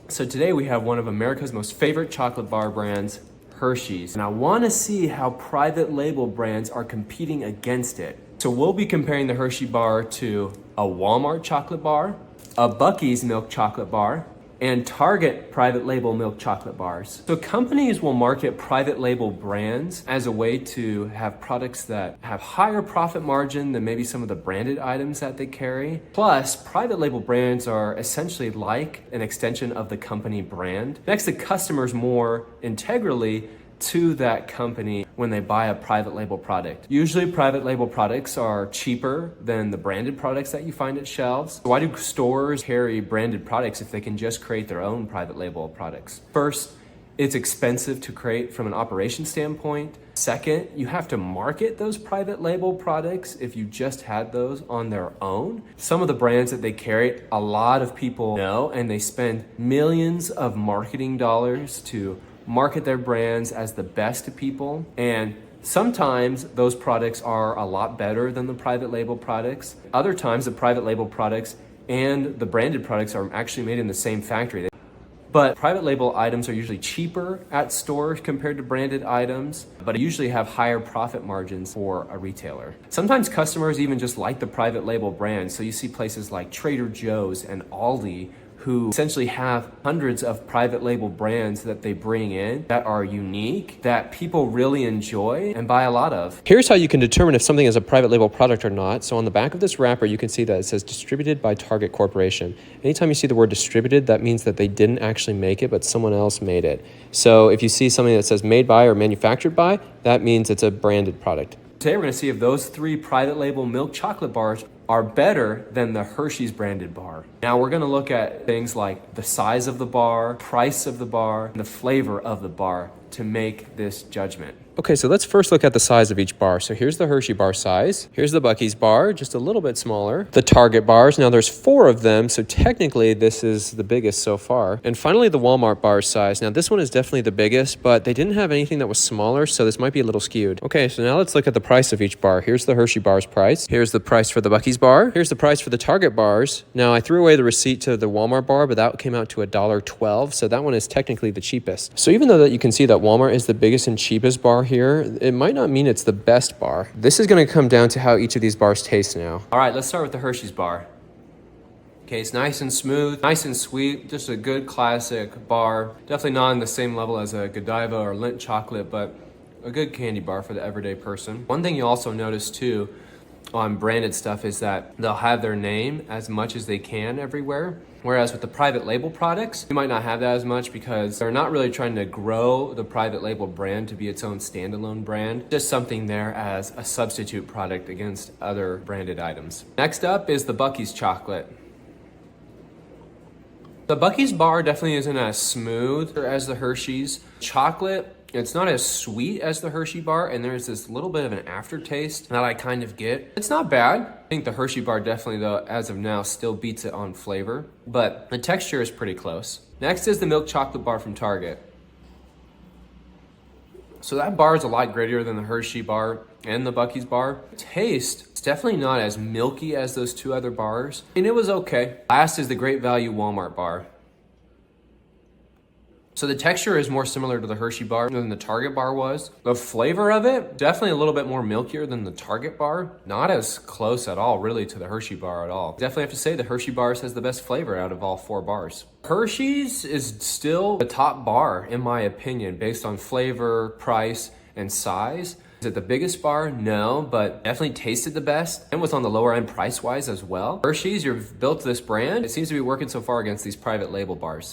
So today we have one of America's most favorite chocolate bar brands, Hershey's. And I want to see how private label brands are competing against it. So we'll be comparing the Hershey bar to a Walmart chocolate bar, a Buc-ee's milk chocolate bar, and Target private label milk chocolate bars. So companies will market private label brands as a way to have products that have higher profit margin than maybe some of the branded items that they carry. Plus, private label brands are essentially like an extension of the company brand. Next, the customers more integrally to that company when they buy a private label product. Usually private label products are cheaper than the branded products that you find at shelves. Why do stores carry branded products if they can just create their own private label products? First, it's expensive to create from an operation standpoint. Second, you have to market those private label products if you just had those on their own. Some of the brands that they carry, a lot of people know, and they spend millions of marketing dollars to market their brands as the best to people. And sometimes those products are a lot better than the private label products. Other times the private label products and the branded products are actually made in the same factory. But private label items are usually cheaper at stores compared to branded items, but usually have higher profit margins for a retailer. Sometimes customers even just like the private label brand. So you see places like Trader Joe's and Aldi who essentially have hundreds of private label brands that they bring in that are unique, that people really enjoy and buy a lot of. Here's how you can determine if something is a private label product or not. So on the back of this wrapper, you can see that it says distributed by Target Corporation. Anytime you see the word distributed, that means that they didn't actually make it, but someone else made it. So if you see something that says made by or manufactured by, that means it's a branded product. Today we're going to see if those three private label milk chocolate bars are better than the Hershey's branded bar. Now we're going to look at things like the size of the bar, price of the bar, and the flavor of the bar to make this judgment. Okay, so let's first look at the size of each bar. So here's the Hershey bar size. Here's the Buc-ee's bar, just a little bit smaller. The Target bars, now there's 4 of them, so technically this is the biggest so far. And finally, the Walmart bar size. Now this one is definitely the biggest, but they didn't have anything that was smaller, so this might be a little skewed. Okay, so now let's look at the price of each bar. Here's the Hershey bar's price. Here's the price for the Buc-ee's bar. Here's the price for the Target bars. Now I threw away the receipt to the Walmart bar, but that came out to $1.12, so that one is technically the cheapest. So even though that you can see that Walmart is the biggest and cheapest bar here, it might not mean it's the best bar. This is going to come down to how each of these bars taste now. All right, let's start with the Hershey's bar. Okay, it's nice and smooth, nice and sweet, just a good classic bar. Definitely not on the same level as a Godiva or Lindt chocolate, but a good candy bar for the everyday person. One thing you also notice too on branded stuff is that they'll have their name as much as they can everywhere. Whereas with the private label products, you might not have that as much because they're not really trying to grow the private label brand to be its own standalone brand. Just something there as a substitute product against other branded items. Next up is the Buc-ee's chocolate. The Buc-ee's bar definitely isn't as smooth as the Hershey's. Chocolate, it's not as sweet as the Hershey bar, and there's this little bit of an aftertaste that I kind of get. It's not bad. I think the Hershey bar definitely, though, as of now, still beats it on flavor, but the texture is pretty close. Next is the milk chocolate bar from Target. So that bar is a lot grittier than the Hershey bar and the Buc-ee's bar. Taste, it's definitely not as milky as those 2 other bars, and it was okay. Last is the Great Value Walmart bar. So the texture is more similar to the Hershey bar than the Target bar was. The flavor of it, definitely a little bit more milkier than the Target bar. Not as close at all, really, to the Hershey bar at all. Definitely have to say the Hershey bars has the best flavor out of all 4 bars. Hershey's is still the top bar, in my opinion, based on flavor, price, and size. Is it the biggest bar? No, but definitely tasted the best and was on the lower end price-wise as well. Hershey's, you've built this brand. It seems to be working so far against these private label bars.